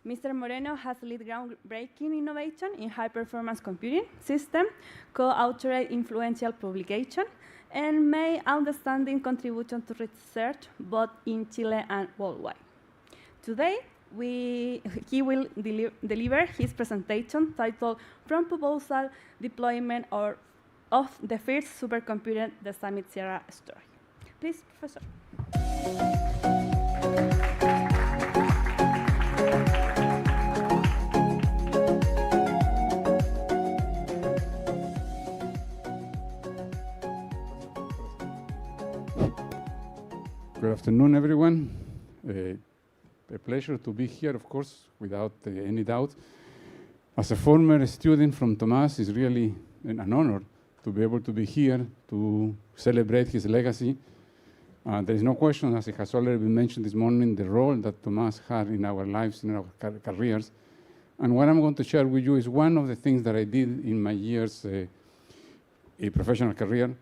Mr. Moreno has led groundbreaking innovation in high-performance computing system, co-authored influential publication, and made outstanding contribution to research both in Chile and worldwide. Today, he will deliver his presentation titled From Proposal Deployment of the First Supercomputer, the HPC+AI Story. Please, Professor. Good afternoon, everyone. A pleasure to be here, of course, without any doubt. As a former student from TOMAS, it's really an honor to be able to be here to celebrate his legacy. There is no question, as it has already been mentioned this morning, the role that TOMAS had in our lives, in our careers. And what I'm going to share with you is one of the things that I did in my years a professional career.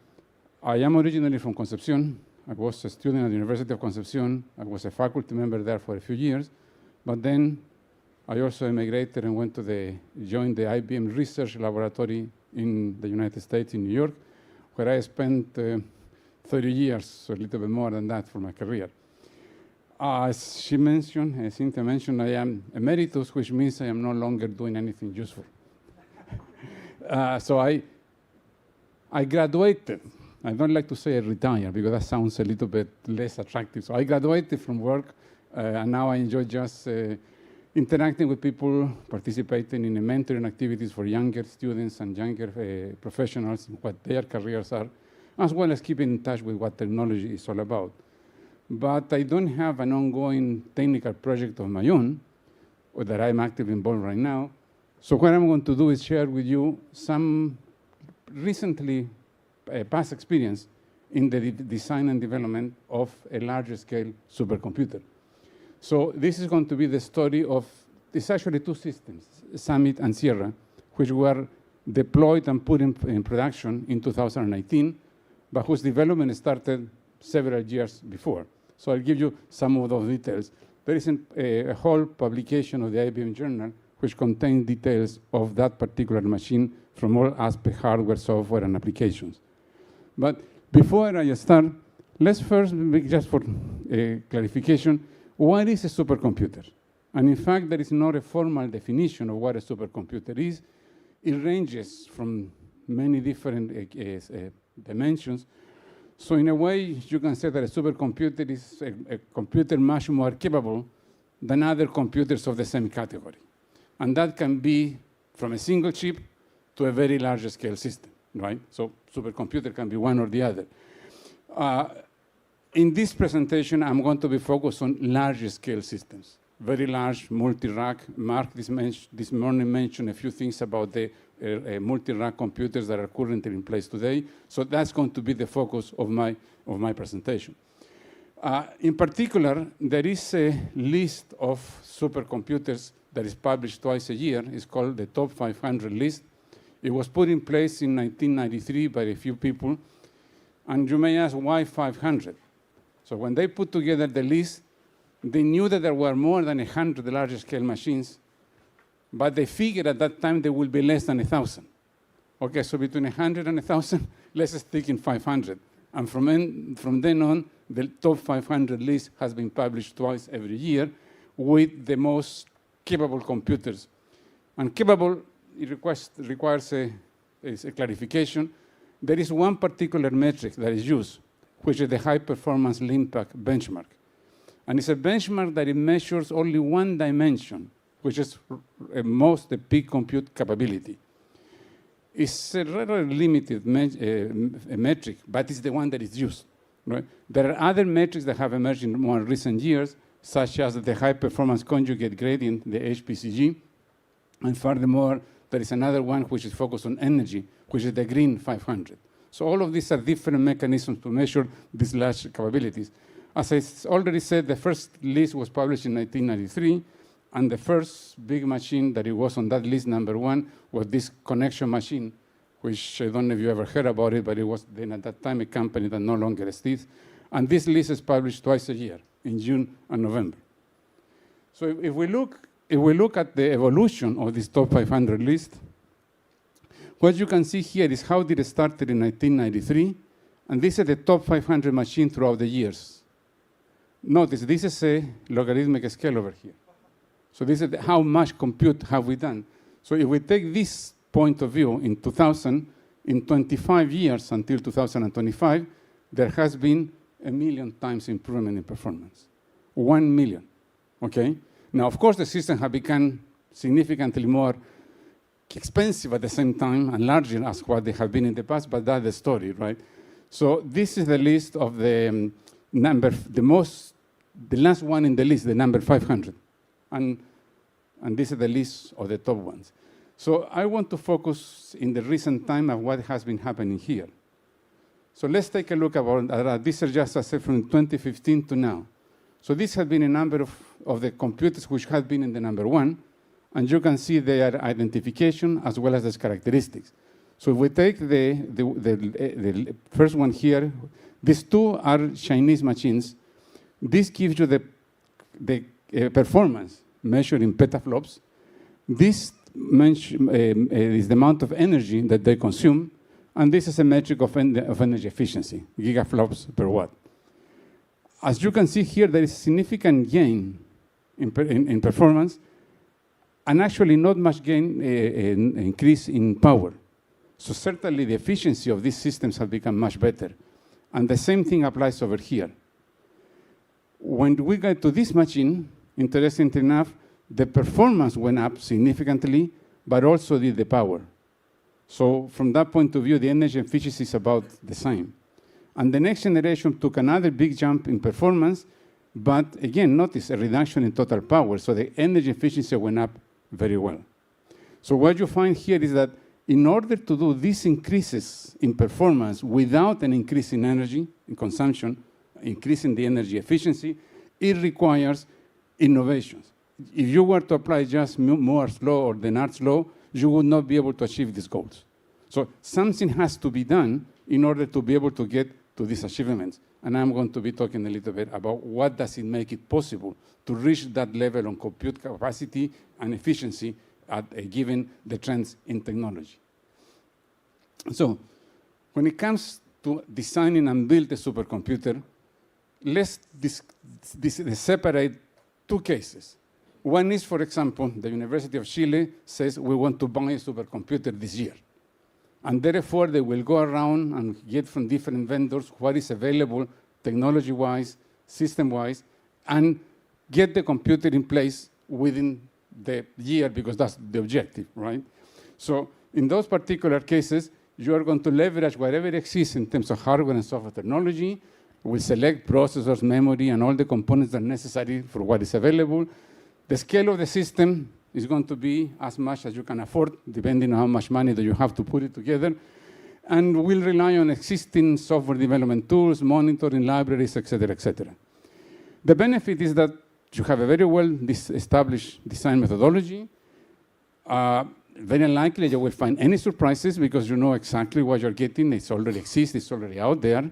I am originally from Concepcion. I was a student at the University of Concepcion. I was a faculty member there for a few years. But then I also immigrated and went to joined the IBM Research Laboratory in the United States, in New York, where I spent 30 years, so a little bit more than that for my career. As she mentioned, as Cynthia mentioned, I am Emeritus, which means I am no longer doing anything useful. So I graduated. I don't like to say I retired because that sounds a little bit less attractive. So I graduated from work, and now I enjoy just interacting with people, participating in mentoring activities for younger students and younger professionals in what their careers are, as well as keeping in touch with what technology is all about. But I don't have an ongoing technical project of my own or that I'm actively involved right now. So what I'm going to do is share with you some recently past experience in the design and development of a larger scale supercomputer. So this is going to be the story of, it's actually two systems, Summit and Sierra, which were deployed and put in production in 2019, but whose development started several years before. So I'll give you some of those details. There is a whole publication of the IBM Journal which contains details of that particular machine from all aspects, hardware, software, and applications. But before I start, let's first, just for clarification, what is a supercomputer? And in fact, there is not a formal definition of what a supercomputer is. It ranges from many different dimensions. So in a way, you can say that a supercomputer is a computer much more capable than other computers of the same category. And that can be from a single chip to a very large scale system, right? So supercomputer can be one or the other. In this presentation, I'm going to be focused on large scale systems, very large multi-rack. Mark this morning mentioned a few things about the multi-rack computers that are currently in place today. So that's going to be the focus of my presentation. In particular, there is a list of supercomputers that is published twice a year. It's called the Top 500 list. It was put in place in 1993 by a few people. And you may ask, why 500? So when they put together the list, they knew that there were more than 100 large-scale machines, but they figured at that time there will be less than 1,000. Okay, so between 100 and 1,000, let's stick in 500. And from then on, the top 500 list has been published twice every year with the most capable computers. And capable, it requires a clarification. There is one particular metric that is used, which is the high-performance LIMPAC benchmark. And it's a benchmark that it measures only one dimension, which is the peak compute capability. It's a rather limited metric, but it's the one that is used. Right? There are other metrics that have emerged in more recent years, such as the high-performance conjugate gradient, the HPCG. And furthermore, there is another one which is focused on energy, which is the Green 500. So all of these are different mechanisms to measure these large capabilities. As I already said, the first list was published in 1993, and the first big machine that it was on that list, number one, was this connection machine, which I don't know if you ever heard about it, but it was then at that time a company that no longer exists. And this list is published twice a year, in June and November. So if we look if we look at the evolution of this top 500 list, what you can see here is how did it start in 1993, and this is the top 500 machine throughout the years. Notice, this is a logarithmic scale over here. So this is how much compute have we done. So if we take this point of view in 2000, in 25 years until 2025, there has been 1 million times improvement in performance. 1 million, okay? Now, of course, the system have become significantly more expensive at the same time and larger as what they have been in the past, but that's the story, right? So this is the list of the the last one in the list, the number 500. And this is the list of the top ones. So I want to focus in the recent time of what has been happening here. So let's take a look about this is just a set from 2015 to now. So this has been a number of the computers which have been in the number 1, and you can see their identification as well as its characteristics. So if we take the first one here, these two are Chinese machines. This gives you the performance measured in petaflops. This is the amount of energy that they consume, and this is a metric of energy efficiency, gigaflops per watt. As you can see here, there is significant gain in performance, and actually not much gain increase in power. So certainly the efficiency of these systems have become much better. And the same thing applies over here. When we get to this machine, interestingly enough, the performance went up significantly, but also did the power. So from that point of view, the energy efficiency is about the same. And the next generation took another big jump in performance, but again, notice a reduction in total power. So the energy efficiency went up very well. So what you find here is that in order to do these increases in performance without an increase in energy, in consumption, increasing the energy efficiency, it requires innovations. If you were to apply just Moore's law or Denard's law, you would not be able to achieve these goals. So something has to be done in order to be able to get to these achievements. And I'm going to be talking a little bit about what does it make it possible to reach that level on compute capacity and efficiency given the trends in technology. So when it comes to designing and build a supercomputer, let's separate two cases. One is, for example, the University of Chile says we want to buy a supercomputer this year. And therefore, they will go around and get from different vendors what is available technology-wise, system-wise, and get the computer in place within the year because that's the objective, right? So in those particular cases, you are going to leverage whatever exists in terms of hardware and software technology. We'll select processors, memory, and all the components that are necessary for what is available. The scale of the system is going to be as much as you can afford, depending on how much money that you have to put it together. And we'll rely on existing software development tools, monitoring libraries, et cetera, et cetera. The benefit is that you have a very well-established design methodology. Very unlikely you will find any surprises because you know exactly what you're getting. It already exists, it's already out there.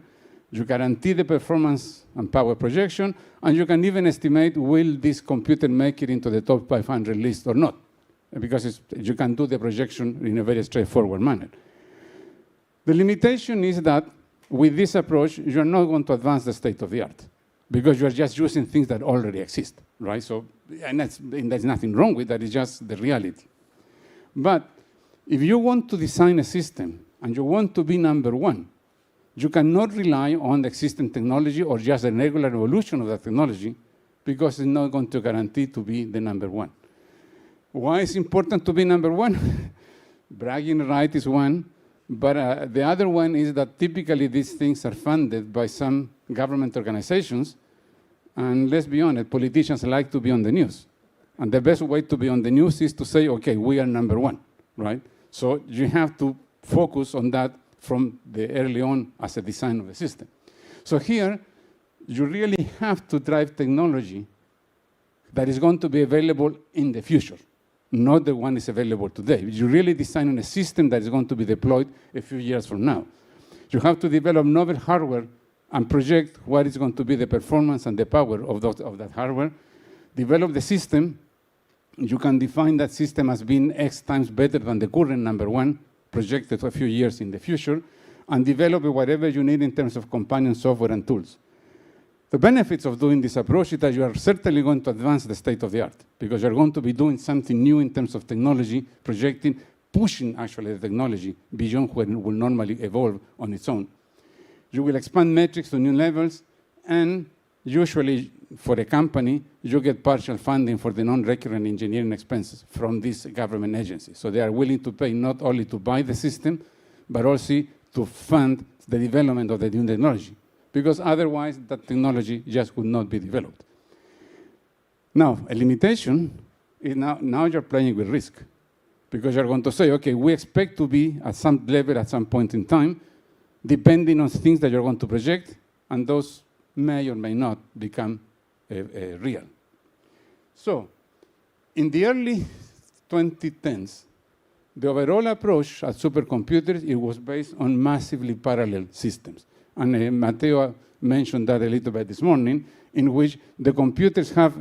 You guarantee the performance and power projection, and you can even estimate, will this computer make it into the top 500 list or not? Because you can do the projection in a very straightforward manner. The limitation is that with this approach, you're not going to advance the state of the art because you're just using things that already exist, right? So, and there's nothing wrong with that, it's just the reality. But if you want to design a system and you want to be number one, you cannot rely on the existing technology or just a regular evolution of that technology because it's not going to guarantee to be the number one. Why is it important to be number one? Bragging right is one, but the other one is that typically these things are funded by some government organizations, and let's be honest, politicians like to be on the news. And the best way to be on the news is to say, okay, we are number one, right? So you have to focus on that from the early on as a design of the system. So here, you really have to drive technology that is going to be available in the future, not the one is available today. You're really designing a system that is going to be deployed a few years from now. You have to develop novel hardware and project what is going to be the performance and the power of that hardware, develop the system, you can define that system as being X times better than the current number one, projected a few years in the future, and develop whatever you need in terms of companion software and tools. The benefits of doing this approach is that you are certainly going to advance the state of the art, because you're going to be doing something new in terms of technology, projecting, pushing actually the technology beyond where it will normally evolve on its own. You will expand metrics to new levels, and usually for a company, you get partial funding for the non-recurrent engineering expenses from this government agency. So they are willing to pay not only to buy the system, but also to fund the development of the new technology, because otherwise that technology just would not be developed. Now, a limitation is now you're playing with risk, because you're going to say, okay, we expect to be at some level at some point in time, depending on things that you're going to project, and those may or may not become real. So, in the early 2010s, the overall approach at supercomputers, it was based on massively parallel systems. And Matteo mentioned that a little bit this morning, in which the computers have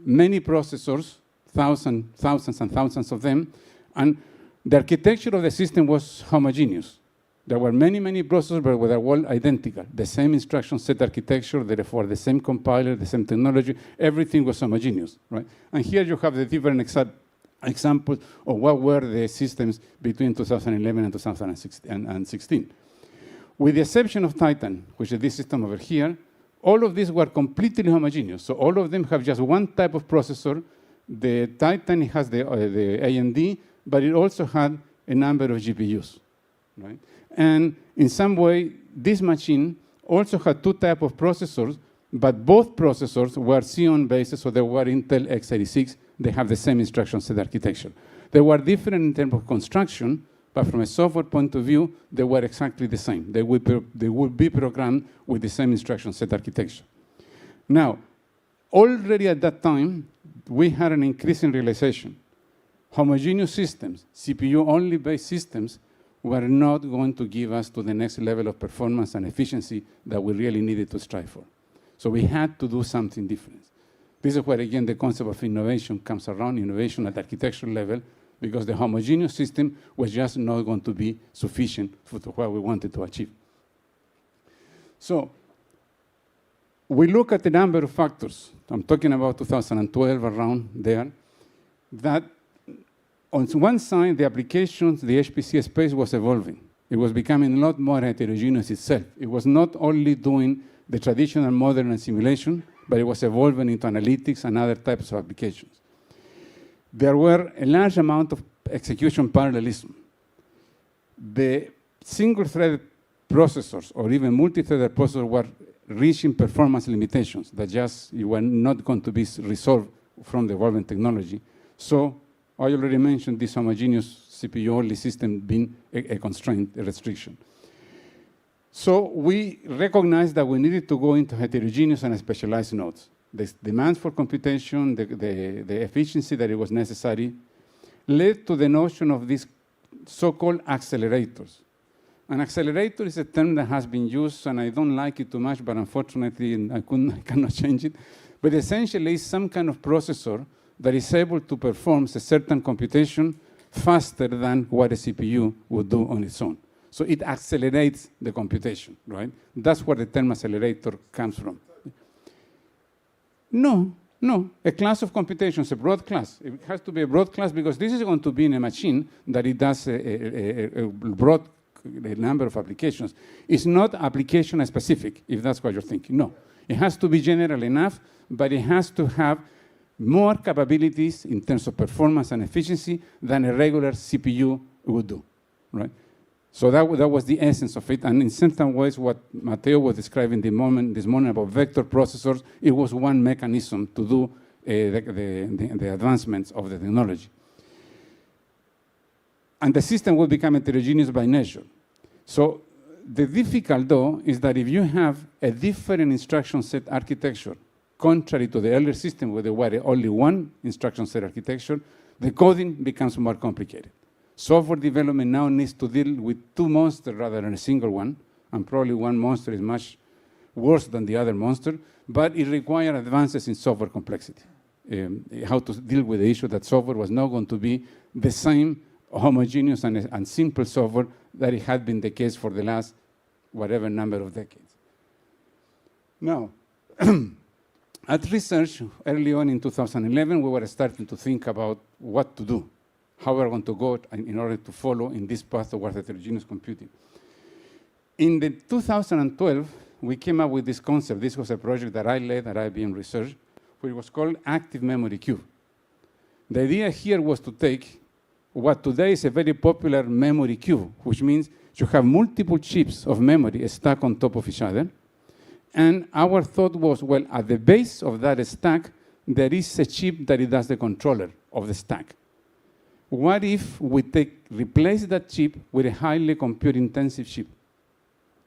many processors, thousands and thousands of them, and the architecture of the system was homogeneous. There were many, many processors, but they were all identical. The same instruction set architecture, therefore the same compiler, the same technology, everything was homogeneous, right? And here you have the different examples of what were the systems between 2011 and 2016. With the exception of Titan, which is this system over here, all of these were completely homogeneous. So all of them have just one type of processor. The Titan has the AMD, but it also had a number of GPUs, right? And in some way, this machine also had two types of processors, but both processors were Xeon-based, so they were Intel x86. They have the same instruction set architecture. They were different in terms of construction, but from a software point of view, they were exactly the same. They would be programmed with the same instruction set architecture. Now, already at that time, we had an increasing realization. Homogeneous systems, CPU-only based systems, were not going to give us to the next level of performance and efficiency that we really needed to strive for. So we had to do something different. This is where, again, the concept of innovation comes around, innovation at architectural level, because the homogeneous system was just not going to be sufficient for what we wanted to achieve. So we look at the number of factors. I'm talking about 2012, around there, that on one side, the applications, the HPC space was evolving. It was becoming a lot more heterogeneous itself. It was not only doing the traditional modeling and simulation, but it was evolving into analytics and other types of applications. There were a large amount of execution parallelism. The single-threaded processors or even multi-threaded processors were reaching performance limitations that just were not going to be resolved from the evolving technology. So I already mentioned this homogeneous CPU-only system being a constraint, a restriction. So we recognized that we needed to go into heterogeneous and specialized nodes. The demands for computation, the efficiency that it was necessary, led to the notion of these so-called accelerators. An accelerator is a term that has been used, and I don't like it too much, but unfortunately I cannot change it. But essentially, it's some kind of processor that is able to perform a certain computation faster than what a CPU would do on its own. So it accelerates the computation, right? That's where the term accelerator comes from. No. A class of computation is a broad class. It has to be a broad class because this is going to be in a machine that it does a broad number of applications. It's not application specific, if that's what you're thinking. No. It has to be general enough, but it has to have more capabilities in terms of performance and efficiency than a regular CPU would do, right? So that was the essence of it. And in certain ways, what Matteo was describing this morning about vector processors, it was one mechanism to do the advancements of the technology. And the system will become heterogeneous by nature. So the difficult, though, is that if you have a different instruction set architecture, contrary to the earlier system where there were only one instruction set architecture, the coding becomes more complicated. Software development now needs to deal with two monsters rather than a single one, and probably one monster is much worse than the other monster, but it requires advances in software complexity. how to deal with the issue that software was not going to be the same homogeneous and simple software that it had been the case for the last whatever number of decades. Now, at research, early on in 2011, we were starting to think about what to do, how we're going to go in order to follow in this path towards heterogeneous computing. In the 2012, we came up with this concept. This was a project that I led at IBM Research, which was called Active Memory Cube. The idea here was to take what today is a very popular memory cube, which means you have multiple chips of memory stacked on top of each other. And our thought was, well, at the base of that stack, there is a chip that it does the controller of the stack. What if we replace that chip with a highly compute-intensive chip?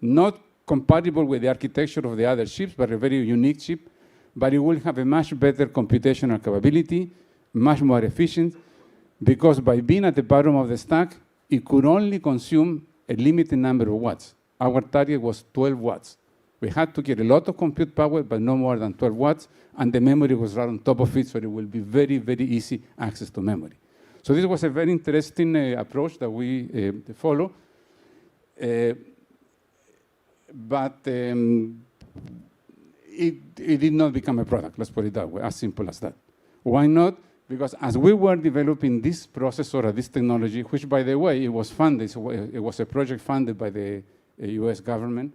Not compatible with the architecture of the other chips, but a very unique chip, but it will have a much better computational capability, much more efficient, because by being at the bottom of the stack, it could only consume a limited number of watts. Our target was 12 watts. We had to get a lot of compute power, but no more than 12 watts, and the memory was right on top of it, so it will be very, very easy access to memory. So this was a very interesting approach that we follow. But it did not become a product, let's put it that way, as simple as that. Why not? Because as we were developing this processor or this technology, which, by the way, it was funded, so it was a project funded by the US government,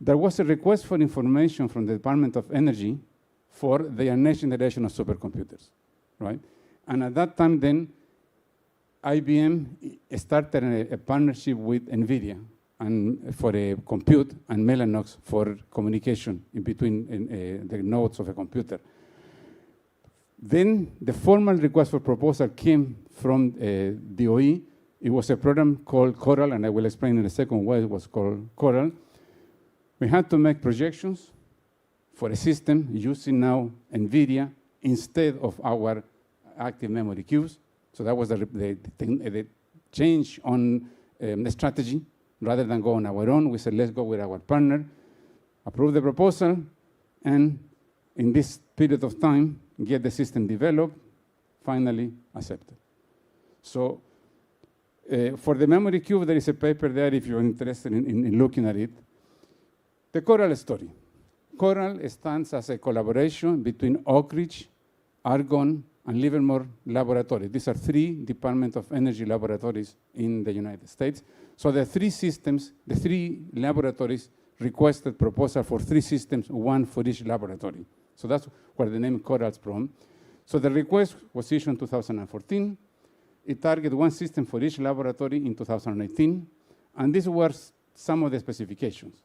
there was a request for information from the Department of Energy for their next generation of supercomputers, right? And at that time, then, IBM started a partnership with NVIDIA and for a compute and Mellanox for communication in between the nodes of a computer. Then the formal request for proposal came from DOE. It was a program called Coral, and I will explain in a second why it was called Coral. We had to make projections for a system using now NVIDIA instead of our active memory cubes. So that was the change on the strategy. Rather than go on our own, we said, let's go with our partner, approve the proposal, and in this period of time, get the system developed, finally accepted. So for the memory cube, there is a paper there if you're interested in looking at it. The Coral story. Coral stands as a collaboration between Oak Ridge, Argonne, and Livermore Laboratory. These are 3 Department of Energy laboratories in the United States. So the 3 systems, the 3 laboratories requested proposal for 3 systems, 1 for each laboratory. So that's where the name Coral's from. So the request was issued in 2014. It targeted 1 system for each laboratory in 2018. And these were some of the specifications.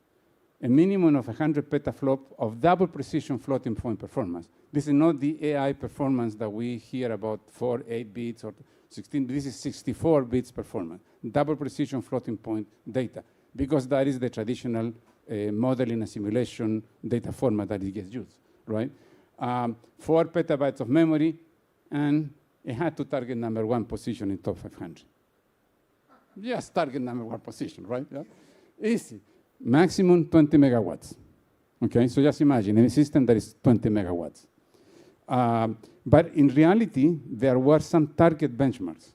A minimum of 100 petaflop of double precision floating point performance. This is not the AI performance that we hear about 4, 8 bits or 16. This is 64 bits performance, double precision floating point data, because that is the traditional modeling and simulation data format that it gets used, right? 4 petabytes of memory, and it had to target number 1 position in top 500. Yes, target number 1 position, right? Yeah. Easy. Maximum 20 megawatts. Okay, so just imagine a system that is 20 megawatts. But in reality, there were some target benchmarks.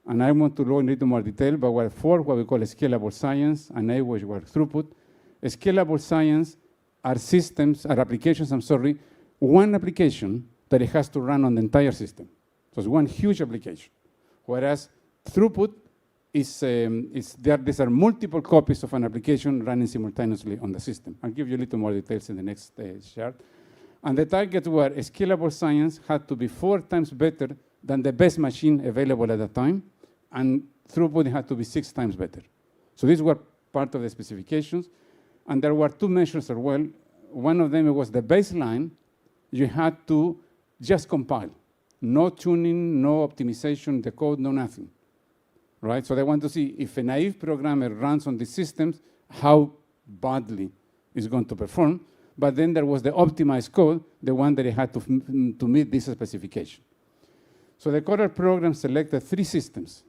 And I want to go into more detail, but there are 4 what we call scalable science, and 8 which were throughput. Scalable science are systems, are applications, one application that it has to run on the entire system. So it's one huge application. Whereas throughput these are multiple copies of an application running simultaneously on the system. I'll give you a little more details in the next chart. And the targets were scalable science had to be 4 times better than the best machine available at the time, and throughput had to be 6 times better. So these were part of the specifications. And there were 2 measures as well. One of them was the baseline. You had to just compile. No tuning, no optimization, the code, no nothing. Right? So they want to see if a naive programmer runs on these systems, how badly it's going to perform. But then there was the optimized code, the one that it had to meet this specification. So the Coral program selected 3 systems: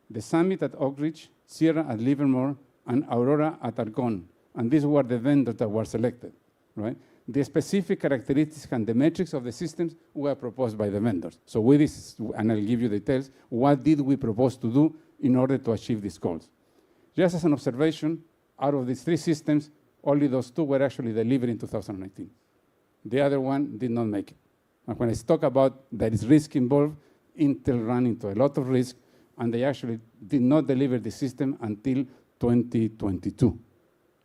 the Summit at Oak Ridge, Sierra at Livermore, and Aurora at Argonne. And these were the vendors that were selected. Right? the specific characteristics and the metrics of the systems were proposed by the vendors. So with this, and I'll give you details, what did we propose to do in order to achieve these goals? Just as an observation, out of these 3 systems, only those 2 were actually delivered in 2019. The other one did not make it. And when I talk about there is risk involved, Intel ran into a lot of risk, and they actually did not deliver the system until 2022.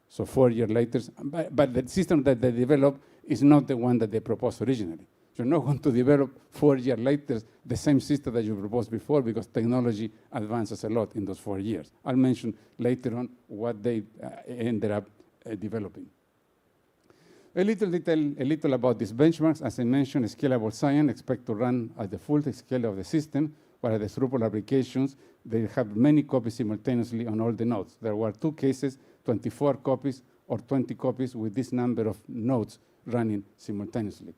So 4 years later, but the system that they developed is not the one that they proposed originally. You're not going to develop 4 years later the same system that you proposed before, because technology advances a lot in those 4 years. I'll mention later on what they ended up developing. A little about these benchmarks. As I mentioned, scalable science expect to run at the full scale of the system, whereas the throughput applications, they have many copies simultaneously on all the nodes. There were 2 cases, 24 copies or 20 copies with this number of nodes running simultaneously.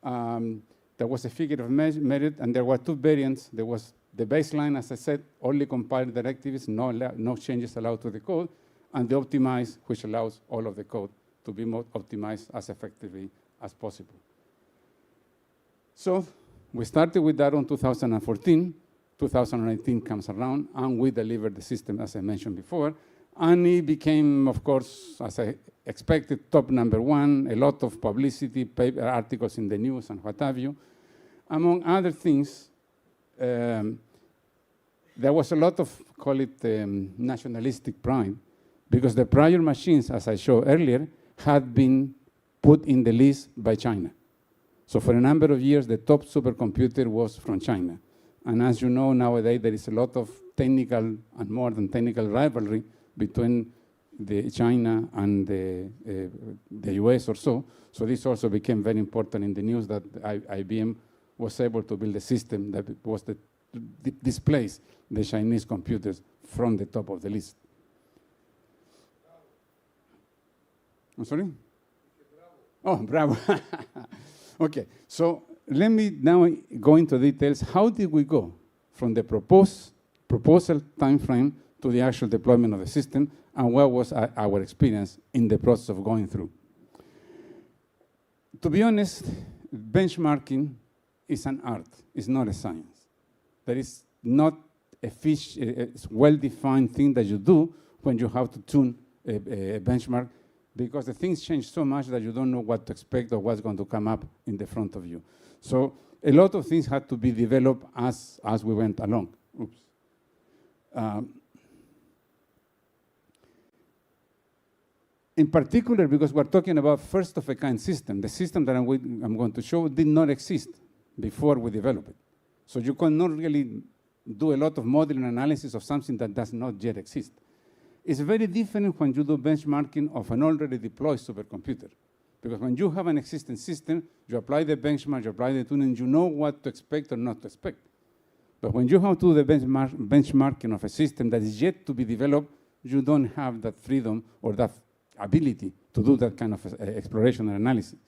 There was a figure of merit, and there were 2 variants. There was the baseline, as I said, only compiled directives, no changes allowed to the code, and the optimized, which allows all of the code to be more optimized as effectively as possible. So we started with that on 2014. 2019 comes around, and we delivered the system, as I mentioned before. And it became, of course, as I expected, top #1, a lot of publicity, paper articles in the news, and what have you. Among other things, there was a lot of, call it nationalistic pride, because the prior machines, as I showed earlier, had been put in the list by China. So for a number of years, the top supercomputer was from China. And as you know, nowadays, there is a lot of technical and more than technical rivalry between China and the US or so. So this also became very important in the news, that IBM was able to build a system that was displaced the Chinese computers from the top of the list. I'm sorry? Oh, bravo. Okay, so let me now go into details. How did we go from the proposal time frame to the actual deployment of the system, and what was our experience in the process of going through? To be honest, benchmarking is an art, it's not a science. There is not a well-defined thing that you do when you have to tune a benchmark, because the things change so much that you don't know what to expect or what's going to come up in the front of you. So a lot of things had to be developed as we went along. Oops. In particular, because we're talking about first-of-a-kind system, the system that I'm going to show did not exist before we developed it. So you cannot really do a lot of modeling analysis of something that does not yet exist. It's very different when you do benchmarking of an already deployed supercomputer. Because when you have an existing system, you apply the benchmark, you apply the tuning, you know what to expect or not to expect. But when you have to do the benchmarking of a system that is yet to be developed, you don't have that freedom or that ability to do that kind of exploration and analysis.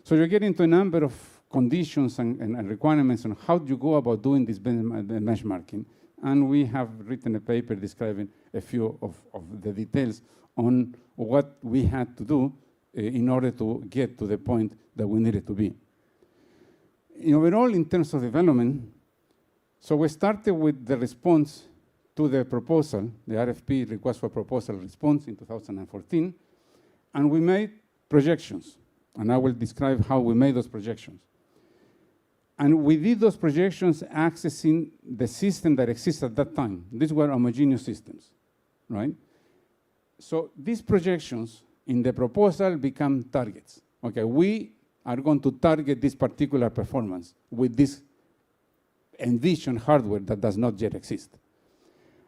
So you get into a number of conditions and requirements on how do you go about doing this benchmarking. And we have written a paper describing a few of the details on what we had to do in order to get to the point that we needed to be. Overall, in terms of development, so we started with the response to the proposal, the RFP, request for proposal response in 2014, and we made projections. And I will describe how we made those projections. And we did those projections accessing the system that exists at that time. These were homogeneous systems, right? So these projections in the proposal become targets. Okay, we are going to target this particular performance with this envisioned hardware that does not yet exist.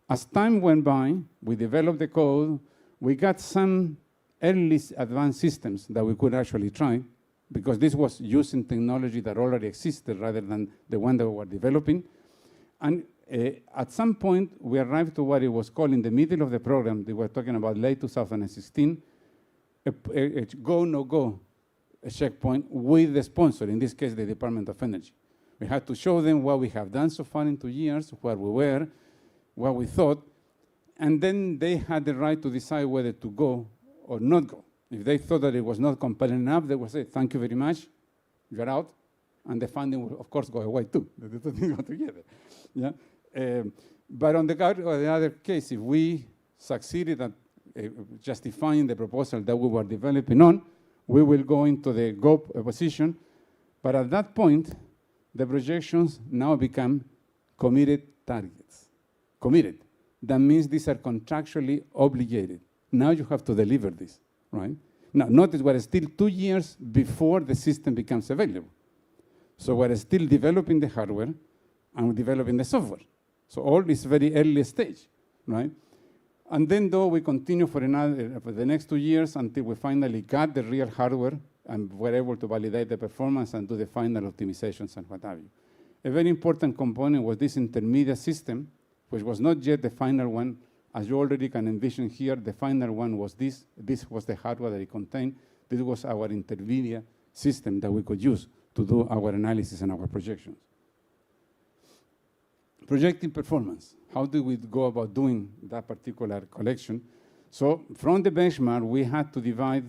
As time went by, we developed the code, we got some early advanced systems that we could actually try, because this was using technology that already existed rather than the one that we were developing. And at some point, we arrived to what it was called in the middle of the program, they were talking about late 2016, a go, no-go checkpoint with the sponsor, in this case, the Department of Energy. We had to show them what we have done so far in 2 years, where we were, what we thought, and then they had the right to decide whether to go or not go. If they thought that it was not compelling enough, they would say, thank you very much, you're out. And the funding will, of course, go away too. The two things go together. Yeah? But on the other case, if we succeeded at justifying the proposal that we were developing on, we will go into the go position. But at that point, the projections now become committed targets. Committed. That means these are contractually obligated. Now you have to deliver this, right? Now, notice we're still 2 years before the system becomes available. So we're still developing the hardware and developing the software. So all is very early stage, right? And then though we continue for the next 2 years until we finally got the real hardware and were able to validate the performance and do the final optimizations and what have you. A very important component was this intermediate system, which was not yet the final one. As you already can envision here, the final one was this. This was the hardware that it contained. This was our intermediate system that we could use to do our analysis and our projections. Projecting performance. How do we go about doing that particular collection? So from the benchmark, we had to divide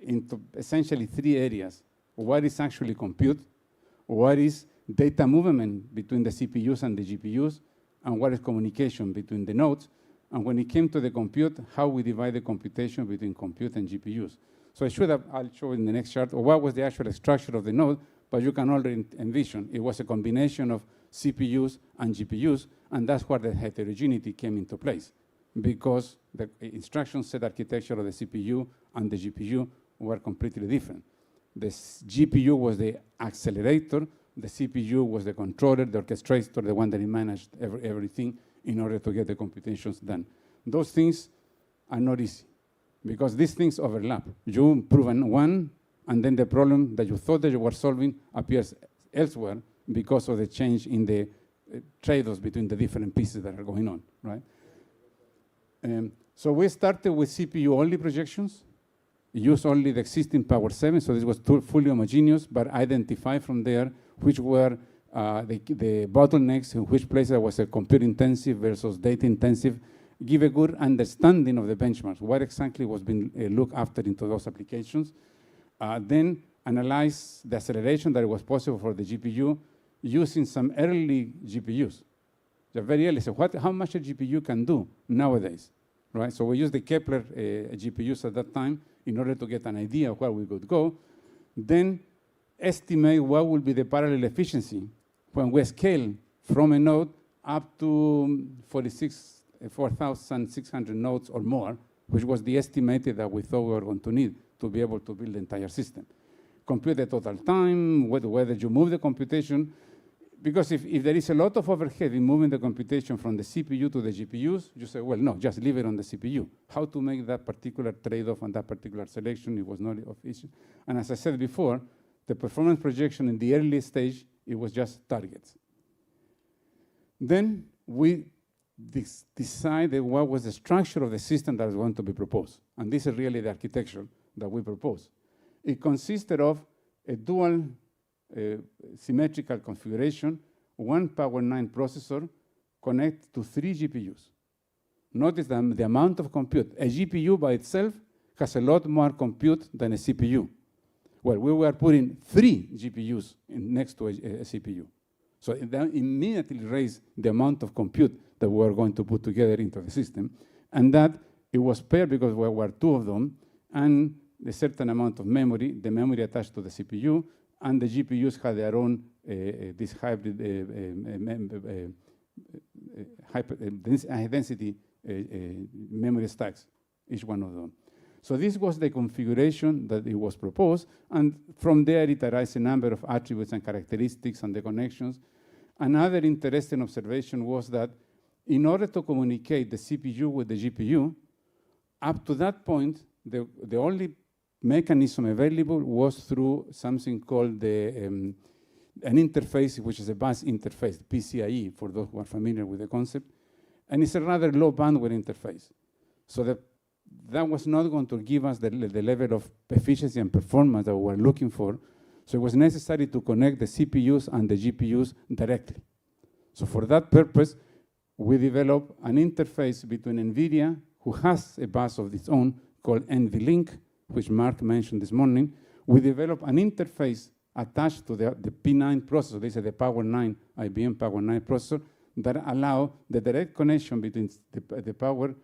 into essentially 3 areas. What is actually compute? What is data movement between the CPUs and the GPUs? And what is communication between the nodes? And when it came to the compute, how we divide the computation between compute and GPUs. So I'll show in the next chart what was the actual structure of the node, but you can already envision it was a combination of CPUs and GPUs, and that's where the heterogeneity came into place, because the instruction set architecture of the CPU and the GPU were completely different. The GPU was the accelerator, the CPU was the controller, the orchestrator, the one that managed everything in order to get the computations done. Those things are not easy, because these things overlap. You prove one, and then the problem that you thought that you were solving appears elsewhere because of the change in the trade-offs between the different pieces that are going on, right? So we started with CPU-only projections, used only the existing Power 7, so this was fully homogeneous, but identified from there which were the bottlenecks, in which places was a compute-intensive versus data-intensive, give a good understanding of the benchmarks, what exactly was being looked after into those applications. Then analyze the acceleration that was possible for the GPU using some early GPUs. They're very early. So how much a GPU can do nowadays, right? So we used the Kepler GPUs at that time in order to get an idea of where we could go. Then estimate what will be the parallel efficiency when we scale from a node up to 4,600 nodes or more, which was the estimated that we thought we were going to need to be able to build the entire system. Compute the total time, whether you move the computation, because if there is a lot of overhead in moving the computation from the CPU to the GPUs, you say, well, no, just leave it on the CPU. How to make that particular trade-off and that particular selection, it was not efficient. And as I said before, the performance projection in the early stage, it was just targets. Then we decided what was the structure of the system that was going to be proposed. And this is really the architecture that we proposed. It consisted of a dual symmetrical configuration, one Power 9 processor connected to 3 GPUs. Notice the amount of compute. A GPU by itself has a lot more compute than a CPU. Well, we were putting 3 GPUs next to a CPU. So that immediately raised the amount of compute that we were going to put together into the system. And that it was paired because there were 2 of them, and a certain amount of memory, the memory attached to the CPU, and the GPUs had their own this hybrid high density memory stacks, each one of them. So this was the configuration that it was proposed, and from there it arises a number of attributes and characteristics and the connections. Another interesting observation was that in order to communicate the CPU with the GPU, up to that point, the only mechanism available was through something called an interface, which is a bus interface, PCIe, for those who are familiar with the concept. And it's a rather low bandwidth interface. So that was not going to give us the level of efficiency and performance that we were looking for. So it was necessary to connect the CPUs and the GPUs directly. So for that purpose, we developed an interface between NVIDIA, who has a bus of its own called NVLink, which Mark mentioned this morning, we developed an interface attached to the P9 processor. This is the Power 9, IBM Power 9 processor, that allow the direct connection between the power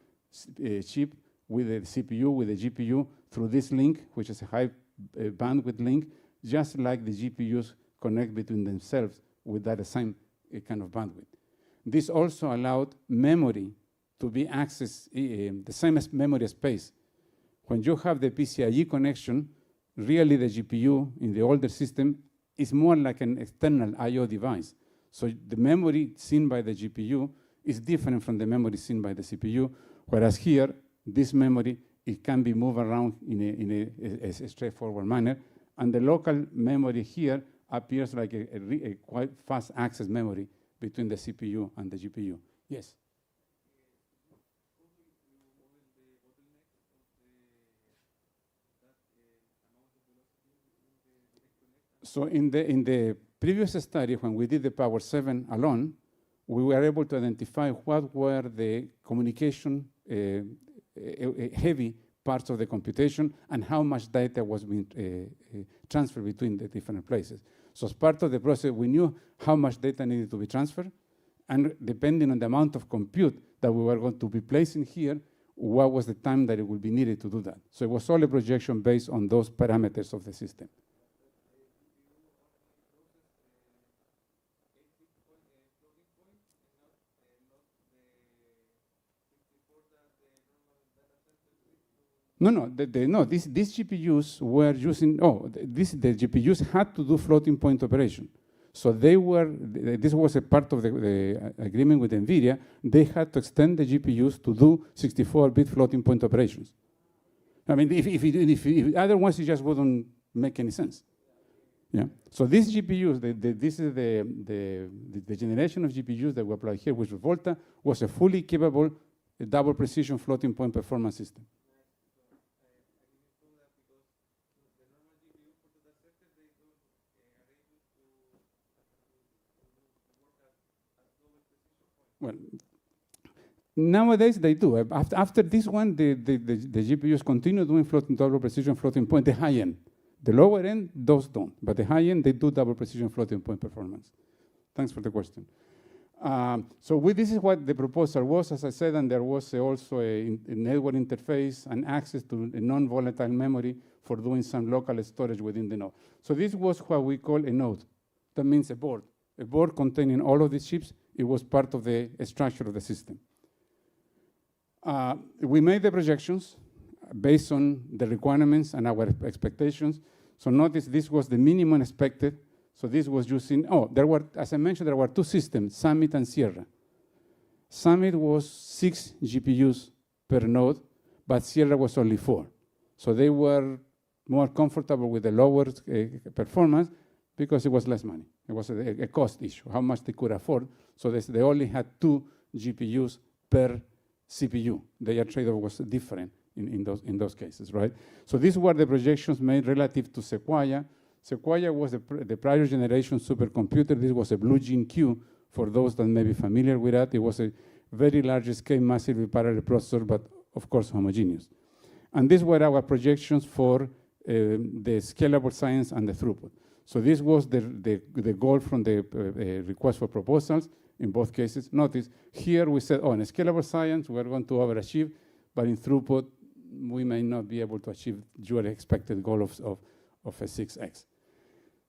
chip with the CPU, with the GPU, through this link, which is a high bandwidth link, just like the GPUs connect between themselves with that same kind of bandwidth. This also allowed memory to be accessed, the same as memory space. When you have the PCIe connection, really the GPU in the older system is more like an external I/O device. So the memory seen by the GPU is different from the memory seen by the CPU, whereas here, this memory, it can be moved around in a straightforward manner, and the local memory here appears like a quite fast access memory between the CPU and the GPU. Yes? So in the previous study, when we did the Power 7 alone, we were able to identify what were the communication heavy parts of the computation and how much data was being transferred between the different places. So as part of the process, we knew how much data needed to be transferred, and depending on the amount of compute that we were going to be placing here, what was the time that it would be needed to do that. So it was all a projection based on those parameters of the system. No, these GPUs were using, the GPUs had to do floating point operation. So they were, this was a part of the agreement with NVIDIA, they had to extend the GPUs to do 64-bit floating point operations. I mean, if otherwise it just wouldn't make any sense. Yeah. So these GPUs, this is the generation of GPUs that we apply here, which Volta was a fully capable double precision floating point performance system. Well, nowadays they do. After this one, the GPUs continue doing floating double precision floating point, the high end. The lower end, those don't. But the high end, they do double precision floating point performance. Thanks for the question. So this is what the proposal was, as I said, and there was also a network interface and access to a non-volatile memory for doing some local storage within the node. So this was what we call a node. That means a board containing all of these chips. It was part of the structure of the system. We made the projections based on the requirements and our expectations. So notice this was the minimum expected. So this was using, as I mentioned, there were two systems, Summit and Sierra. Summit was 6 GPUs per node, but Sierra was only 4. So they were more comfortable with the lower performance because it was less money. It was a cost issue, how much they could afford. So they only had 2 GPUs per CPU. Their trade-off was different in those cases, right? So these were the projections made relative to Sequoia. Sequoia was the prior generation supercomputer. This was a Blue Gene Q, for those that may be familiar with that. It was a very large scale, massively parallel processor, but of course homogeneous. And these were our projections for the scalable science and the throughput. So this was the goal from the request for proposals in both cases. Notice here we said, in scalable science, we're going to overachieve, but in throughput, we may not be able to achieve your expected goal of a 6x.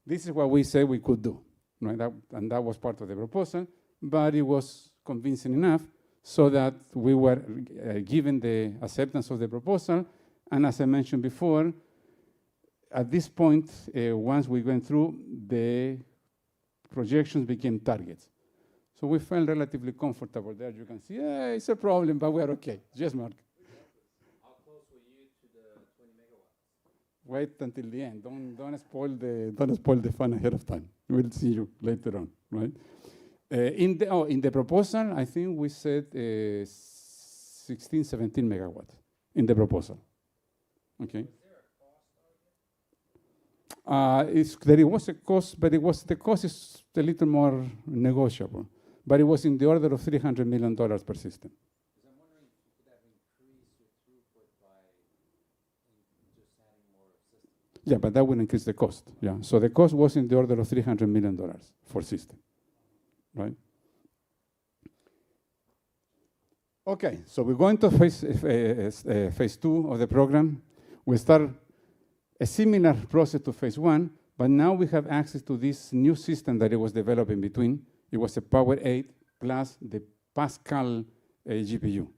This is what we said we could do, right? And that was part of the proposal, but it was convincing enough so that we were given the acceptance of the proposal. And as I mentioned before, at this point, once we went through, the projections became targets. So we felt relatively comfortable there. You can see, it's a problem, but we're okay. Yes, Mark. How close were you to the 20 megawatts? Wait until the end. Don't spoil the fun ahead of time. We'll see you later on, right? In the proposal, I think we said 16, 17 megawatts in the proposal. Okay. There was a cost, but the cost is a little more negotiable. But it was in the order of $300 million per system. Because I'm wondering if you could have increased your throughput by just adding more systems. Yeah, but that would increase the cost. Yeah, so the cost was in the order of $300 million for system, right? Okay, so we're going to phase 2 of the program. We start a similar process to phase 1, but now we have access to this new system that it was developed in between. It was a Power 8 plus the Pascal GPU.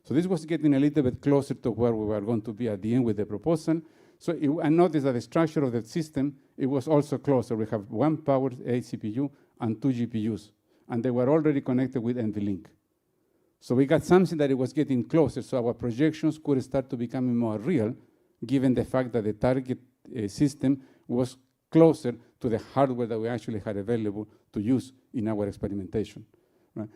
So this was getting a little bit closer to where we were going to be at the end with the proposal. So I noticed that the structure of the system, it was also closer. We have one Power 8 CPU and 2 GPUs, and they were already connected with NVLink. So we got something that it was getting closer, so our projections could start to becoming more real, given the fact that the target system was closer to the hardware that we actually had available to use in our experimentation. Right?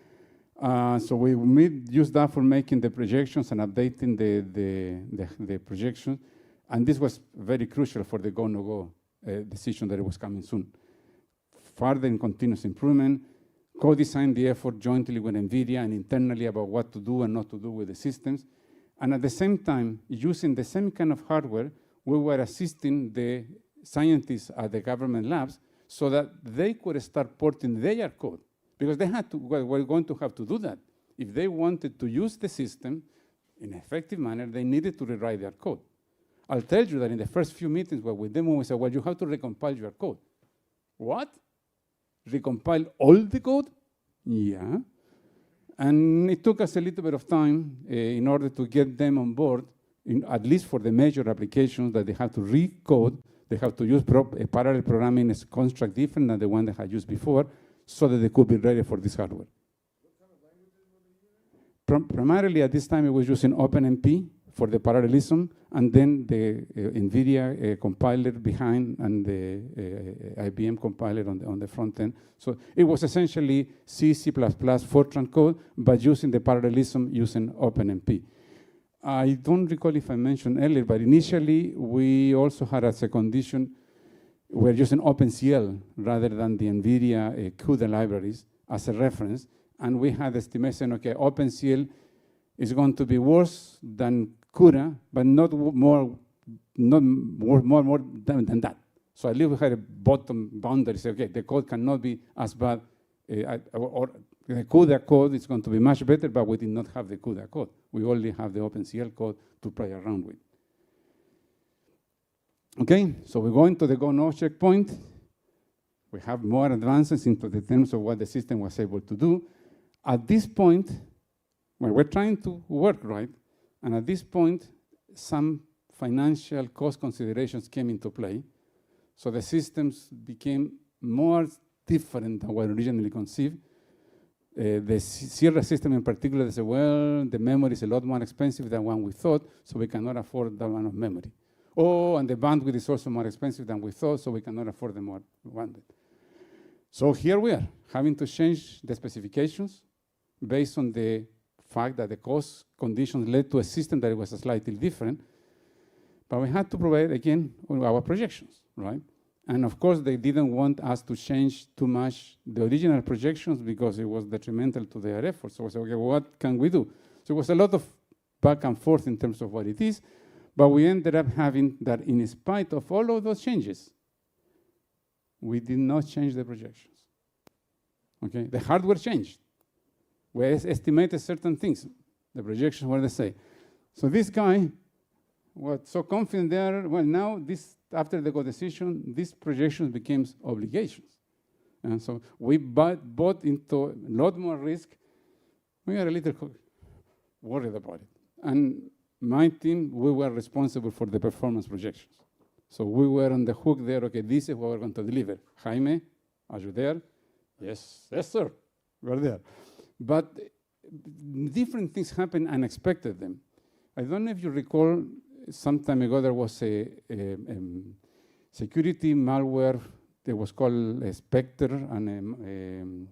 So we use that for making the projections and updating the projections, and this was very crucial for the go-no-go decision that it was coming soon. Further in continuous improvement, co-design the effort jointly with NVIDIA and internally about what to do and not to do with the systems. And at the same time, using the same kind of hardware, we were assisting the scientists at the government labs so that they could start porting their code. Because they had to, were going to have to do that. If they wanted to use the system in an effective manner, they needed to rewrite their code. I'll tell you that in the first few meetings where with them, we said, well, you have to recompile your code. What? Recompile all the code? Yeah. And it took us a little bit of time in order to get them on board, at least for the major applications that they have to recode. They have to use parallel programming as construct different than the one they had used before, so that they could be ready for this hardware. What kind of languages were they using? Primarily at this time, it was using OpenMP for the parallelism, and then the NVIDIA compiler behind, and the IBM compiler on the front end. So it was essentially C, C++, Fortran code, but using the parallelism using OpenMP. I don't recall if I mentioned earlier, but initially we also had as a condition, we're using OpenCL rather than the NVIDIA CUDA libraries as a reference, and we had estimation, okay, OpenCL is going to be worse than CUDA, but not more than that. So at least we had a bottom boundary, say, okay, the code cannot be as bad, or the CUDA code is going to be much better, but we did not have the CUDA code. We only have the OpenCL code to play around with. Okay, so we're going to the go-no checkpoint. We have more advances into the terms of what the system was able to do. At this point, when we're trying to work right, and at this point, some financial cost considerations came into play. So the systems became more different than what originally conceived. The Sierra system in particular, they said, well, the memory is a lot more expensive than what we thought, so we cannot afford that amount of memory. Oh, and the bandwidth is also more expensive than we thought, so we cannot afford the more bandwidth. So here we are, having to change the specifications based on the fact that the cost conditions led to a system that was slightly different. But we had to provide, again, our projections, right? And of course, they didn't want us to change too much the original projections because it was detrimental to their efforts. So we said, okay, what can we do? So it was a lot of back and forth in terms of what it is. But we ended up having that in spite of all of those changes, we did not change the projections. Okay, the hardware changed. We estimated certain things. The projections were the same. So this guy was so confident there. Well, now this, after the co-decision, these projections became obligations. And so we bought into a lot more risk. We are a little worried about it. And my team, we were responsible for the performance projections. So we were on the hook there, okay, this is what we're going to deliver. Jaime, are you there? Yes, yes, sir, we're there. But different things happen unexpected then. I don't know if you recall, some time ago there was a security malware that was called Spectre, and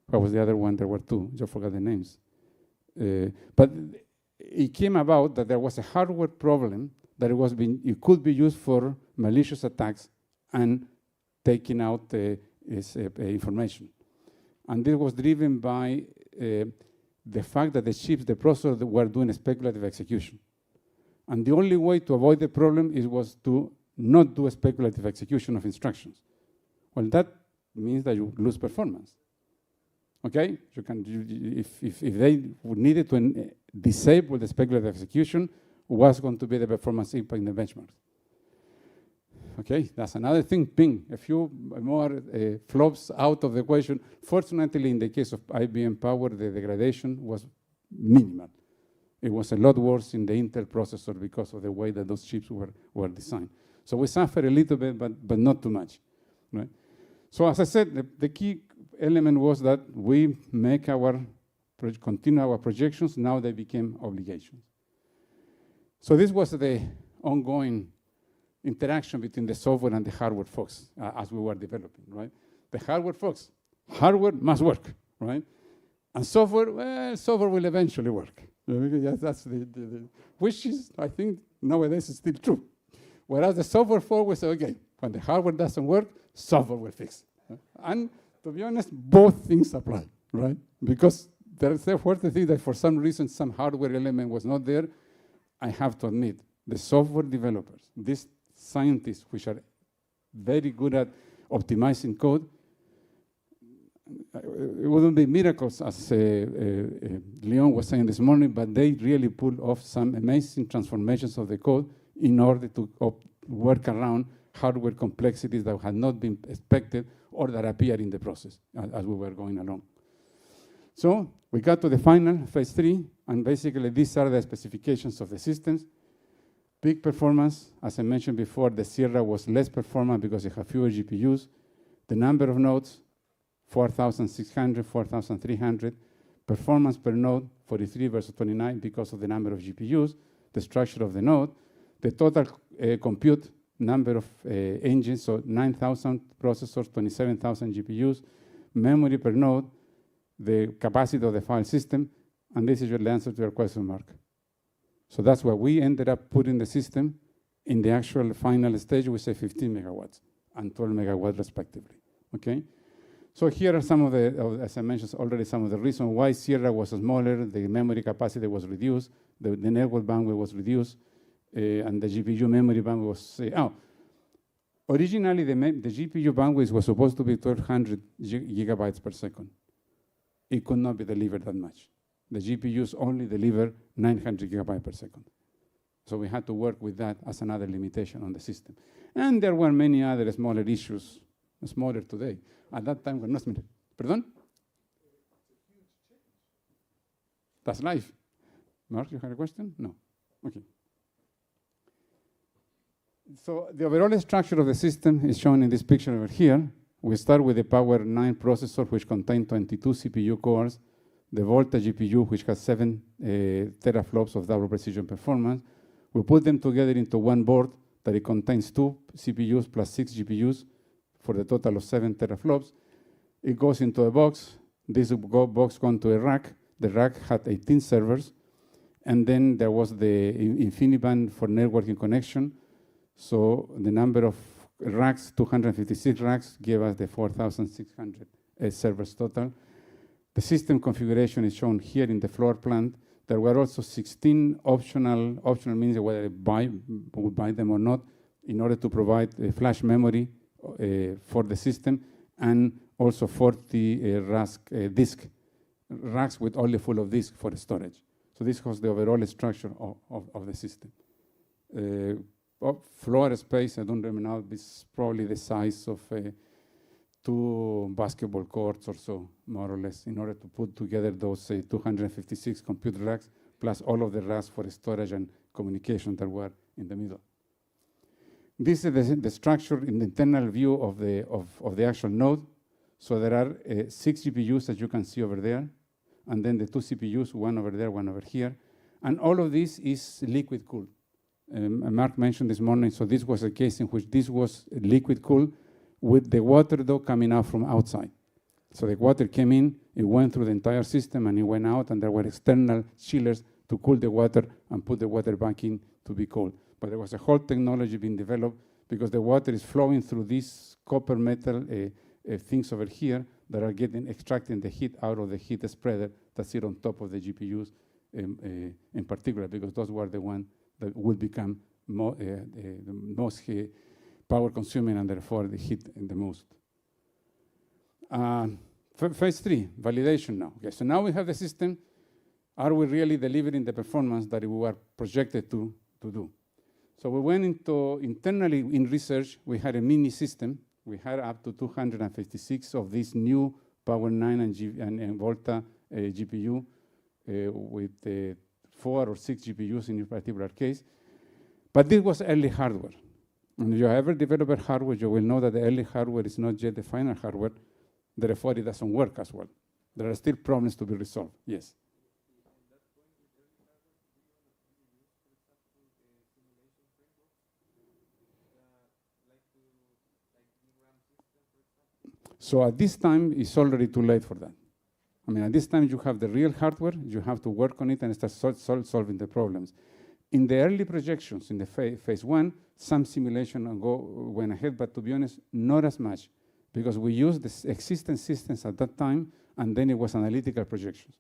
what was the other one? There were two, I forgot the names. But it came about that there was a hardware problem that it could be used for malicious attacks and taking out information. And this was driven by the fact that the chips, the processors, were doing speculative execution. And the only way to avoid the problem was to not do a speculative execution of instructions. Well, that means that you lose performance. Okay? If they needed to disable the speculative execution, what's going to be the performance impact in the benchmarks? Okay, that's another thing. Ping, a few more flops out of the equation. Fortunately, in the case of IBM Power, the degradation was minimal. It was a lot worse in the Intel processor because of the way that those chips were designed. So we suffered a little bit, but not too much. Right? So as I said, the key element was that we make continue our projections. Now they became obligations. So this was the ongoing interaction between the software and the hardware folks as we were developing, right? The hardware folks, hardware must work, right? And software, well, software will eventually work. That's which is, I think, nowadays is still true. Whereas the software folks will say, okay, when the hardware doesn't work, software will fix it. And to be honest, both things apply, right? Because there's the thing that for some reason, some hardware element was not there. I have to admit, the software developers, these scientists which are very good at optimizing code, it wouldn't be miracles, as Leon was saying this morning, but they really pulled off some amazing transformations of the code in order to work around hardware complexities that had not been expected or that appeared in the process as we were going along. So we got to the final, phase 3, and basically these are the specifications of the systems. Peak performance, as I mentioned before, the Sierra was less performant because it had fewer GPUs. The number of nodes, 4,600, 4,300. Performance per node, 43 versus 29 because of the number of GPUs, the structure of the node. The total compute number of engines, so 9,000 processors, 27,000 GPUs. Memory per node, the capacity of the file system, and this is your answer to your question mark. So that's why we ended up putting the system in the actual final stage. We say 15 megawatts and 12 megawatts respectively, okay? So here are some of the, as I mentioned already, some of the reasons why Sierra was smaller, the memory capacity was reduced, the network bandwidth was reduced, and the GPU memory bandwidth was, originally the GPU bandwidth was supposed to be 1,200 gigabytes per second. It could not be delivered that much. The GPUs only deliver 900 gigabytes per second. So we had to work with that as another limitation on the system. And there were many other smaller issues, smaller today. At that time, were not smaller. Pardon? That's life. Mark, you had a question? No. Okay. So the overall structure of the system is shown in this picture over here. We start with the Power 9 processor, which contains 22 CPU cores, the Volta GPU, which has 7 teraflops of double precision performance. We put them together into one board that it contains 2 CPUs plus 6 GPUs for the total of 7 teraflops. It goes into a box. This box goes to a rack. The rack had 18 servers. And then there was the InfiniBand for networking connection. So the number of racks, 256 racks, gave us the 4,600 servers total. The system configuration is shown here in the floor plan. There were also 16 optional means whether I would buy them or not, in order to provide a flash memory for the system, and also 40 racks with only full of disk for storage. So this was the overall structure of the system. Floor space, I don't remember now, this is probably the size of 2 basketball courts or so, more or less, in order to put together those 256 computer racks, plus all of the racks for storage and communication that were in the middle. This is the structure in the internal view of the actual node. So there are 6 GPUs that you can see over there, and then the 2 CPUs, one over there, one over here. And all of this is liquid cooled. Mark mentioned this morning, so this was a case in which this was liquid cooled with the water though coming out from outside. So the water came in, it went through the entire system, and it went out, and there were external chillers to cool the water and put the water back in to be cold. But there was a whole technology being developed because the water is flowing through these copper metal things over here that are extracting the heat out of the heat spreader that sit on top of the GPUs in particular, because those were the ones that would become the most power consuming and therefore the heat the most. Phase 3, validation now. Okay, so now we have the system. Are we really delivering the performance that we were projected to do? So we went into internally in research, we had a mini system. We had up to 256 of these new Power 9 and Volta GPU with 4 or 6 GPUs in a particular case. But this was early hardware. And if you ever develop hardware, you will know that the early hardware is not yet the final hardware. Therefore, it doesn't work as well. There are still problems to be resolved. Yes. So at this time, it's already too late for that. I mean, at this time, you have the real hardware. You have to work on it and start solving the problems. In the early projections, in the phase 1, some simulation went ahead, but to be honest, not as much, because we used the existing systems at that time, and then it was analytical projections.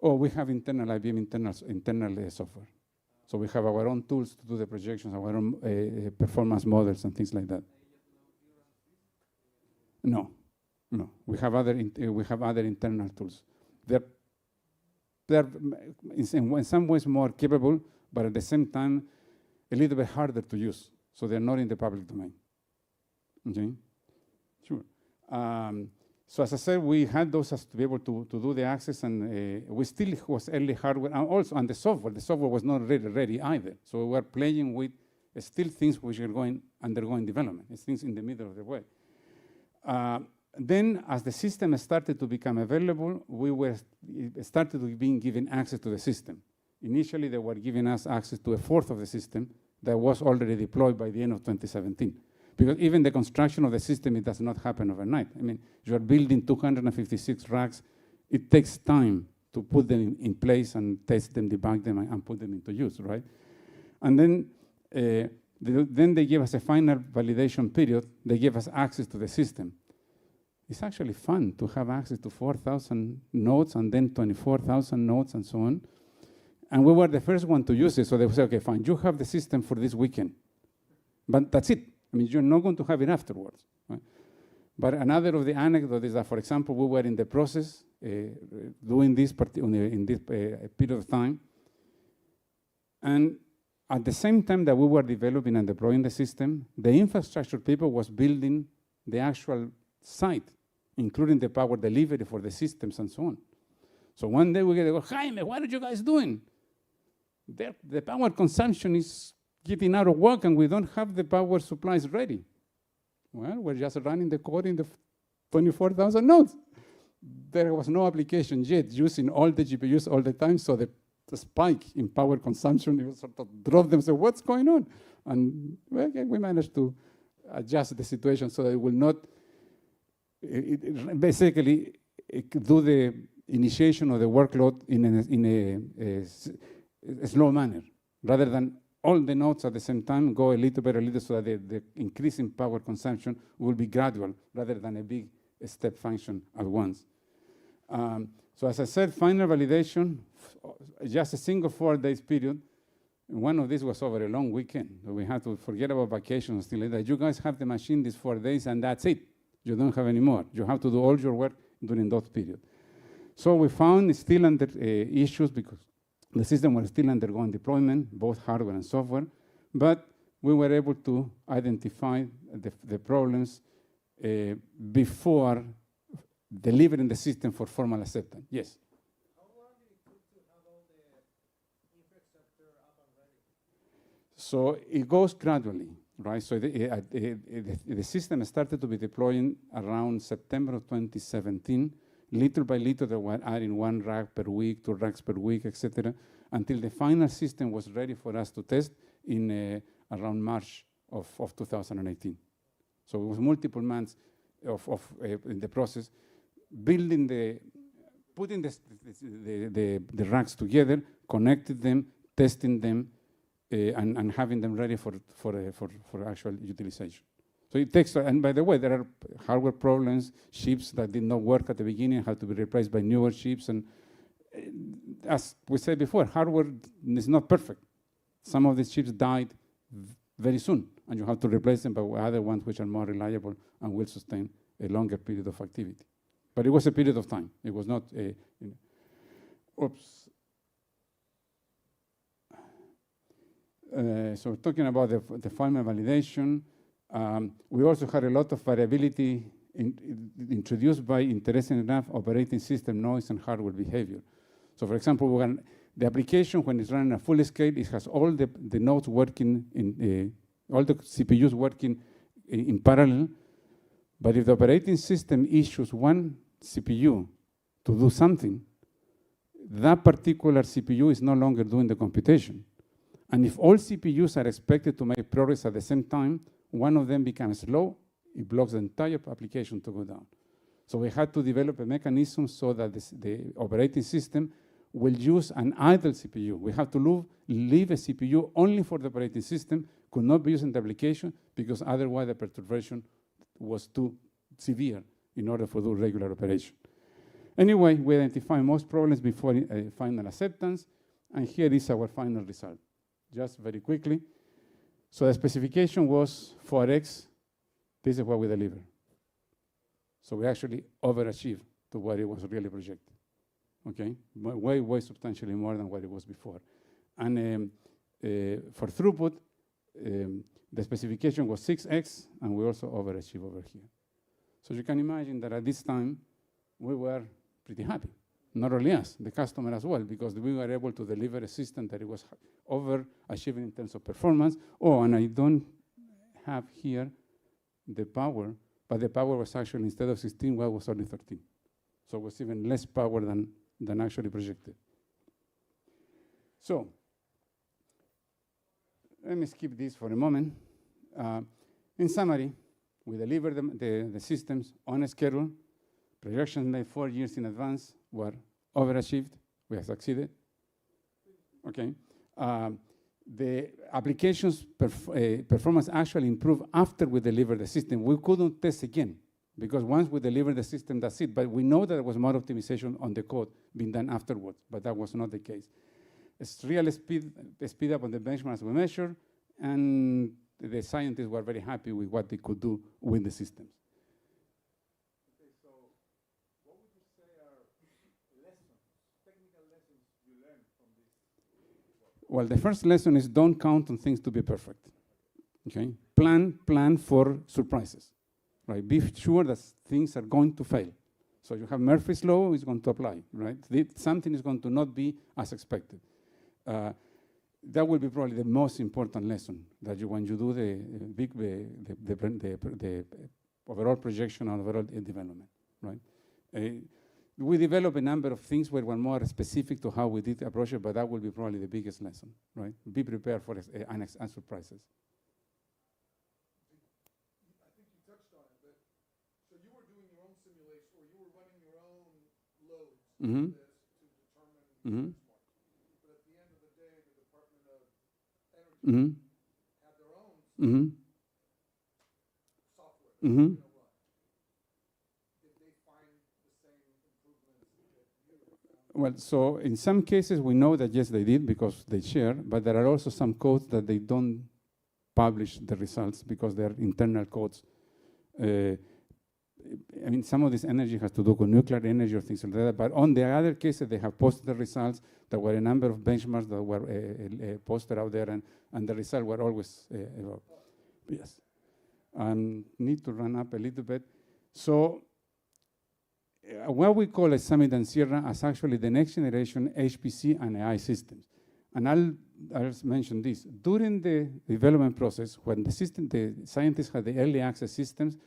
Oh, we have internal IBM internal software. So we have our own tools to do the projections, our own performance models and things like that. No. We have other internal tools. They're in some ways more capable, but at the same time, a little bit harder to use. So they're not in the public domain. Okay? Sure. So as I said, we had those as to be able to do the access, and we still was early hardware, and also on the software. The software was not ready either. So we were playing with still things which are undergoing development. It's things in the middle of the way. Then, as the system started to become available, we started to being given access to the system. Initially, they were giving us access to a fourth of the system that was already deployed by the end of 2017. Because even the construction of the system, it does not happen overnight. I mean, you are building 256 racks. It takes time to put them in place and test them, debug them, and put them into use, right? And then they give us a final validation period. They give us access to the system. It's actually fun to have access to 4,000 nodes and then 24,000 nodes and so on. And we were the first one to use it. So they would say, okay, fine, you have the system for this weekend. But that's it. I mean, you're not going to have it afterwards. Right? But another of the anecdotes is that, for example, we were in the process doing this in this period of time. And at the same time that we were developing and deploying the system, the infrastructure people was building the actual site, including the power delivery for the systems and so on. So one day we get to go, Jaime, what are you guys doing? The power consumption is getting out of work and we don't have the power supplies ready. Well, we're just running the code in the 24,000 nodes. There was no application yet using all the GPUs all the time, so the spike in power consumption, it was sort of drove them, so what's going on? And well, we managed to adjust the situation so that it will not, basically do the initiation of the workload in a slow manner, rather than all the nodes at the same time go a little bit, so that the increase in power consumption will be gradual, rather than a big step function at once. So as I said, final validation, just a single 4 days period. One of these was over a long weekend. So we had to forget about vacations and stuff like that. You guys have the machine these 4 days, and that's it. You don't have any more. You have to do all your work during that period. So we found still under issues because the system was still undergoing deployment, both hardware and software, but we were able to identify the problems before delivering the system for formal acceptance. Yes? How long did it take to have all the infrastructure up and ready? So it goes gradually, right? So the system started to be deploying around September of 2017. Little by little, they were adding 1 rack per week, 2 racks per week, etc., until the final system was ready for us to test in around March of 2018. So it was multiple months in the process, putting the racks together, connected them, testing them, and having them ready for actual utilization. So it takes, and by the way, there are hardware problems, chips that did not work at the beginning, had to be replaced by newer chips, and as we said before, hardware is not perfect. Some of these chips died very soon, and you have to replace them by other ones which are more reliable and will sustain a longer period of activity. But it was a period of time. It was not a, oops. So talking about the final validation, we also had a lot of variability introduced by, interesting enough, operating system noise and hardware behavior. So for example, the application, when it's running at full scale, it has all the nodes working, all the CPUs working in parallel. But if the operating system issues one CPU to do something, that particular CPU is no longer doing the computation. And if all CPUs are expected to make progress at the same time, one of them becomes slow, it blocks the entire application to go down. So we had to develop a mechanism so that the operating system will use an idle CPU. We have to leave a CPU only for the operating system, could not be used in the application because otherwise the perturbation was too severe in order to do regular operation. Anyway, we identify most problems before final acceptance, and here is our final result. Just very quickly. So the specification was 4x. This is what we delivered. So we actually overachieved to what it was really projected. Okay, way, way substantially more than what it was before. And for throughput, the specification was 6x, and we also overachieved over here. So you can imagine that at this time, we were pretty happy. Not only us, the customer as well, because we were able to deliver a system that it was overachieving in terms of performance. Oh, and I don't have here the power, but the power was actually, instead of 16, well, it was only 13. So it was even less power than actually projected. So let me skip this for a moment. In summary, we delivered the systems on a schedule. Projections made 4 years in advance were overachieved. We have succeeded. Okay. The application's performance actually improved after we delivered the system. We couldn't test again, because once we delivered the system, that's it. But we know that there was more optimization on the code being done afterwards, but that was not the case. It's real speed up on the benchmarks we measured, and the scientists were very happy with what they could do with the systems. Okay, so what would you say are lessons, technical lessons you learned from this? Well, the first lesson is don't count on things to be perfect. Okay, plan for surprises. Right, be sure that things are going to fail. So you have Murphy's law is going to apply, right? Something is going to not be as expected. That will be probably the most important lesson that when you do the overall projection and overall development, right? We develop a number of things where we're more specific to how we did approach it, but that will be probably the biggest lesson, right? Be prepared for unexpected surprises. I think you touched on it, but so you were doing your own simulation, or you were running your own loads to determine but at the end of the day, the Department of Energy had their own software that was going to run. Did they find the same improvements that you found? Well, so in some cases we know that yes, they did because they share, but there are also some codes that they don't publish the results because they're internal codes. I mean, some of this energy has to do with nuclear energy or things like that, but on the other cases, they have posted the results. There were a number of benchmarks that were posted out there, and the results were always yes. Need to run up a little bit. So what we call a Summit and Sierra is actually the next generation HPC and AI systems. And I'll mention this. During the development process, when the scientists had the early access systems,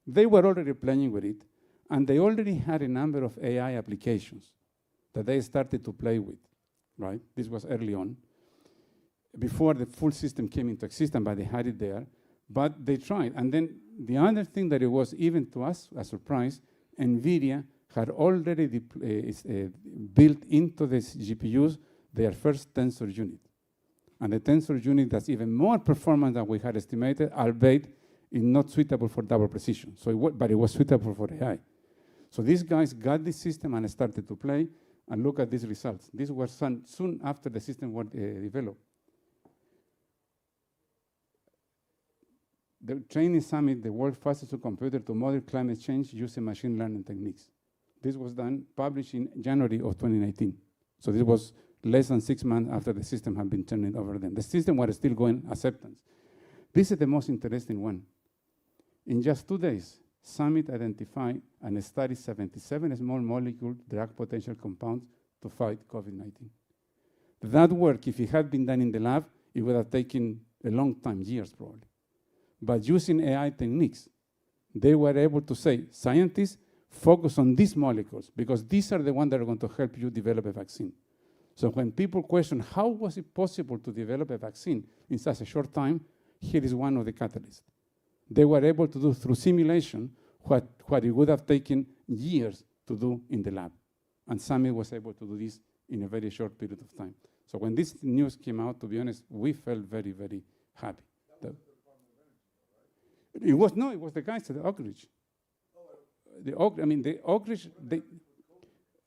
they were already playing with it, and they already had a number of AI applications that they started to play with, right? This was early on, before the full system came into existence, but they had it there. But they tried. And then the other thing that it was, even to us, a surprise, NVIDIA had already built into the GPUs their first tensor unit. And the tensor unit that's even more performance than we had estimated, albeit is not suitable for double precision. So but it was suitable for AI. So these guys got this system and started to play. and look at these results. These were soon after the system was developed. The training summit, the world's fastest supercomputer to model climate change using machine learning techniques. This was published in January of 2019. So this was less than 6 months after the system had been turned over them. The system was still going acceptance. This is the most interesting one. In just 2 days, Summit identified and studied 77 small molecule drug potential compounds to fight COVID-19. That work, if it had been done in the lab, it would have taken a long time, years probably. But using AI techniques, they were able to say, scientists, focus on these molecules, because these are the ones that are going to help you develop a vaccine. So when people question, how was it possible to develop a vaccine in such a short time, here is one of the catalysts. They were able to do through simulation what it would have taken years to do in the lab. And Summit was able to do this in a very short period of time. So when this news came out, to be honest, we felt very, very happy. It was the guys at the Oak Ridge.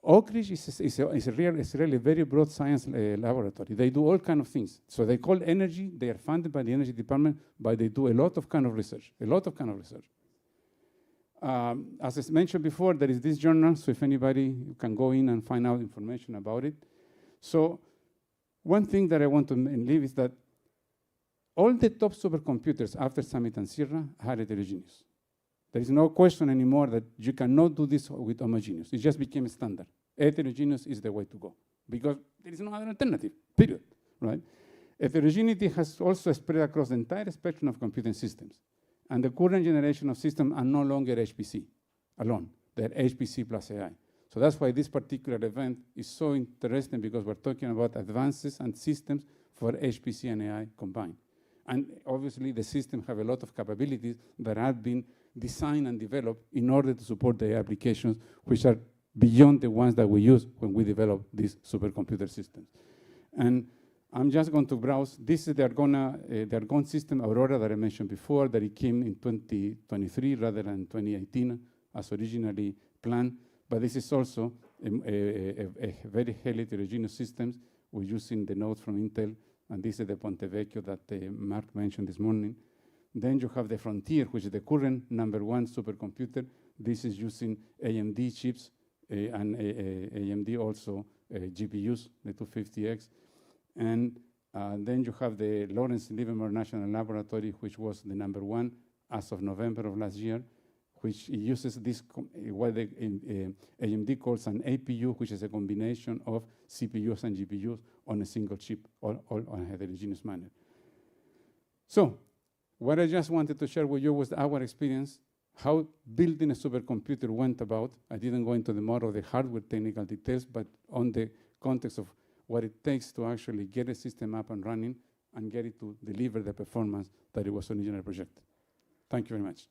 Oak Ridge is a really very broad science laboratory. They do all kinds of things. So they call energy. They are funded by the energy department, but they do a lot of kind of research. As I mentioned before, there is this journal. So if anybody can go in and find out information about it. So one thing that I want to leave is that all the top supercomputers after Summit and Sierra are heterogeneous. There is no question anymore that you cannot do this with homogeneous. It just became a standard. Heterogeneous is the way to go because there is no other alternative, period, right? Heterogeneity has also spread across the entire spectrum of computing systems. And the current generation of systems are no longer HPC alone. They're HPC+AI. So that's why this particular event is so interesting because we're talking about advances and systems for HPC and AI combined. And obviously, the system have a lot of capabilities that have been designed and developed in order to support the applications which are beyond the ones that we use when we develop these supercomputer systems. And I'm just going to browse. This is the Argonne system, Aurora, that I mentioned before, that it came in 2023 rather than 2018 as originally planned. But this is also a very highly heterogeneous system. We're using the nodes from Intel. And this is the Ponte Vecchio that Mark mentioned this morning. Then you have the Frontier, which is the current #1 supercomputer. This is using AMD chips and AMD also GPUs, the 250X. And then you have the Lawrence Livermore National Laboratory, which was the #1 as of November of last year, which uses this, what the AMD calls an APU, which is a combination of CPUs and GPUs on a single chip, all on a heterogeneous manner. So what I just wanted to share with you was our experience, how building a supercomputer went about. I didn't go into the more of the hardware technical details, but on the context of what it takes to actually get a system up and running and get it to deliver the performance that it was originally projected. Thank you very much.